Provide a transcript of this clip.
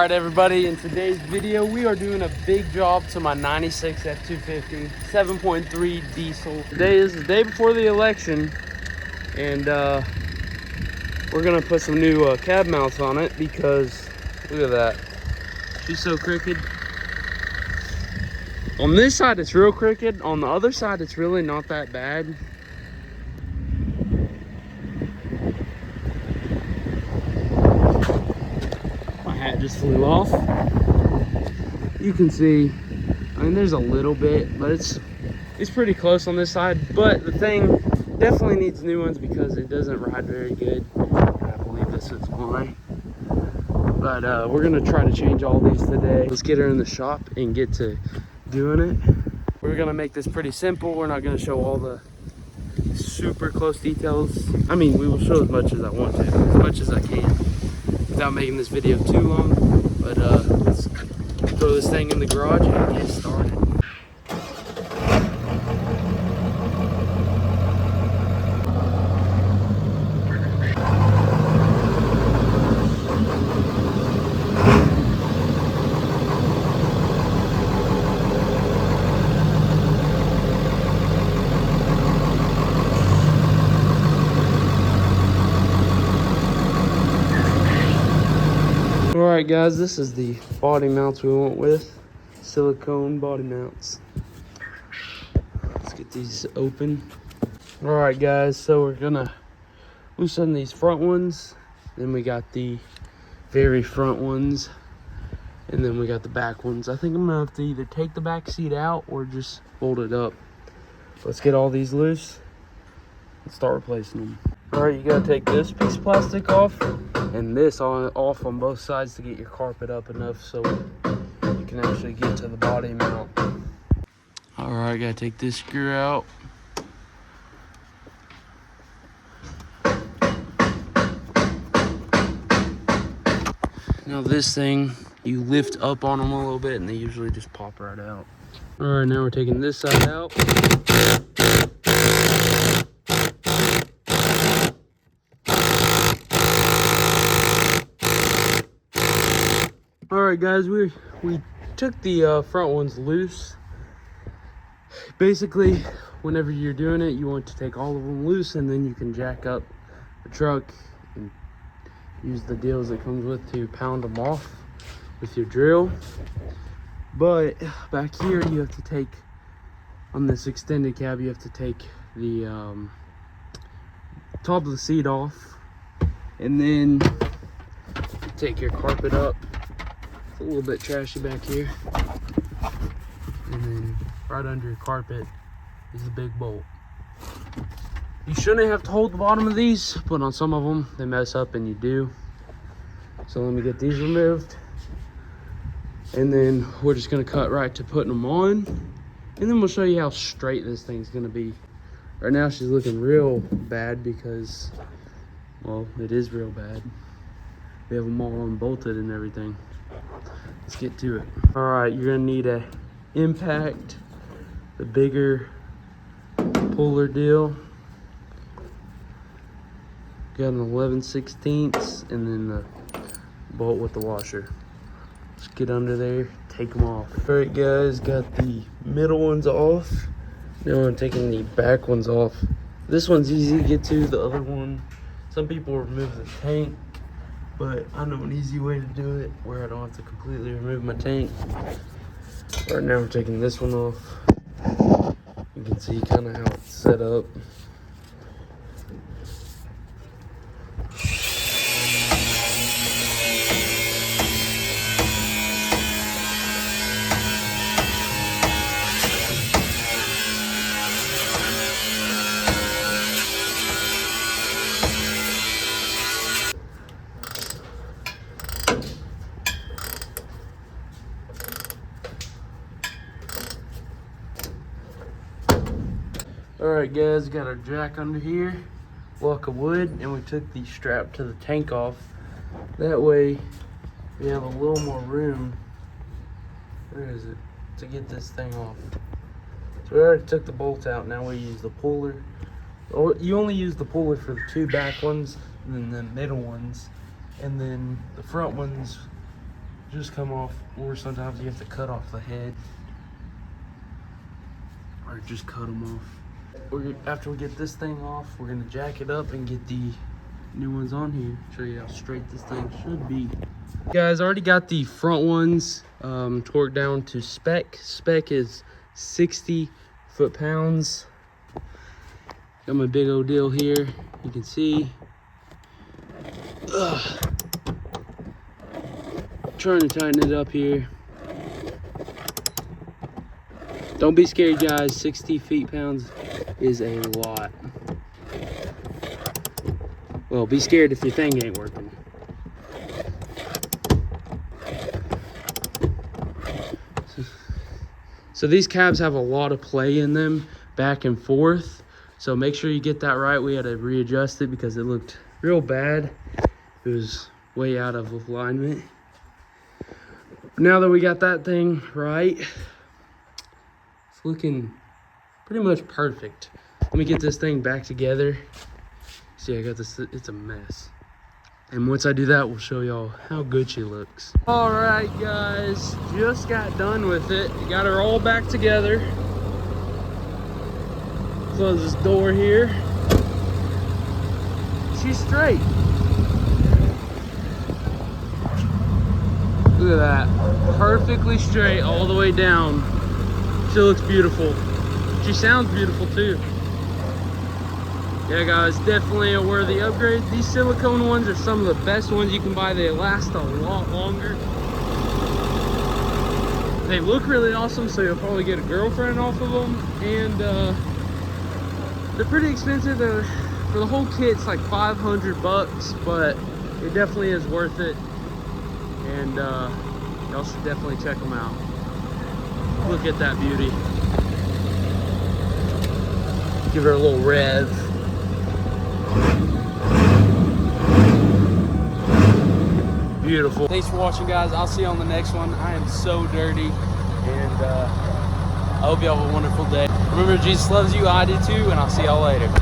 All right, everybody, in today's video, we are doing a big job to my 96 F250, 7.3 diesel. Today is the day before the election, and we're gonna put some new cab mounts on it because, look at that. She's so crooked. On this side, it's real crooked. On the other side, it's really not that bad. My hat just flew off. You can see, I mean, there's a little bit, but it's pretty close on this side. But the thing definitely needs new ones because it doesn't ride very good. I believe this is why. But we're gonna try to change all these today. Let's get her in the shop and get to doing it. We're gonna make this pretty simple. We're not gonna show all the super close details. I mean, we will show as much as I want to, as much as I can, without making this video too long. But let's throw this thing in the garage and get started. Alright guys, this is the body mounts we went with. Silicone body mounts. Let's get these open. Alright guys, so we're gonna loosen these front ones. Then we got the very front ones. And then we got the back ones. I think I'm gonna have to either take the back seat out or just fold it up. Let's get all these loose and start replacing them. Alright, you gotta take this piece of plastic off and this off on both sides to get your carpet up enough so you can actually get to the body mount. Alright, gotta take this screw out. Now this thing, you lift up on them a little bit and they usually just pop right out. Alright, now we're taking this side out. Alright guys, we took the front ones loose. Basically, whenever you're doing it, you want to take all of them loose and then you can jack up the truck and use the deals it comes with to pound them off with your drill. But back here, you have to take, on this extended cab, you have to take the top of the seat off and then take your carpet up. A little bit trashy back here, and then right under your carpet is the big bolt. You shouldn't have to hold the bottom of these, but on some of them they mess up and you do. So let me get these removed, and then we're just going to cut right to putting them on, and then we'll show you how straight this thing's going to be. Right now she's looking real bad because, well, it is real bad. We have them all unbolted and everything. Let's get to it. All right, you're gonna need a impact, the bigger puller deal. Got an 11/16, and then the bolt with the washer. Let's get under there, take them off. All right guys, got the middle ones off. Now I'm taking the back ones off. This one's easy to get to, the other one, some people remove the tank. But I know an easy way to do it where I don't have to completely remove my tank. Right now we're taking this one off. You can see kind of how it's set up. Alright guys, got our jack under here, block of wood, and we took the strap to the tank off. That way we have a little more room, where is it, to get this thing off. So we already took the bolt out, now we use the puller. Or you only use the puller for the two back ones, and then the middle ones, and then the front ones just come off, or sometimes you have to cut off the head, or just cut them off. After we get this thing off, we're gonna jack it up and get the new ones on here. Show you how straight this thing should be. Guys, I already got the front ones torqued down to spec. Spec is 60 foot-pounds. Got my big old deal here, you can see. Trying to tighten it up here. Don't be scared, guys. 60 feet-pounds is a lot. Well, be scared if your thing ain't working. So these cabs have a lot of play in them, back and forth. So make sure you get that right. We had to readjust it because it looked real bad. It was way out of alignment. Now that we got that thing right, it's looking pretty much perfect. Let me get this thing back together. See, I got this, it's a mess. And once I do that, we'll show y'all how good she looks. All right, guys, just got done with it. Got her all back together. Close this door here. She's straight. Look at that, perfectly straight all the way down. She looks beautiful. She sounds beautiful too. Yeah, guys, definitely a worthy upgrade. These silicone ones are some of the best ones you can buy. They last a lot longer. They look really awesome, so you'll probably get a girlfriend off of them. And they're pretty expensive. For the whole kit, it's like 500 bucks, but it definitely is worth it. And y'all should definitely check them out. Look at that beauty. Give her a little rev. Beautiful. Thanks for watching, guys. I'll see you on the next one. I am so dirty, and I hope you all have a wonderful day. Remember, Jesus loves you. I do too, and I'll see y'all later.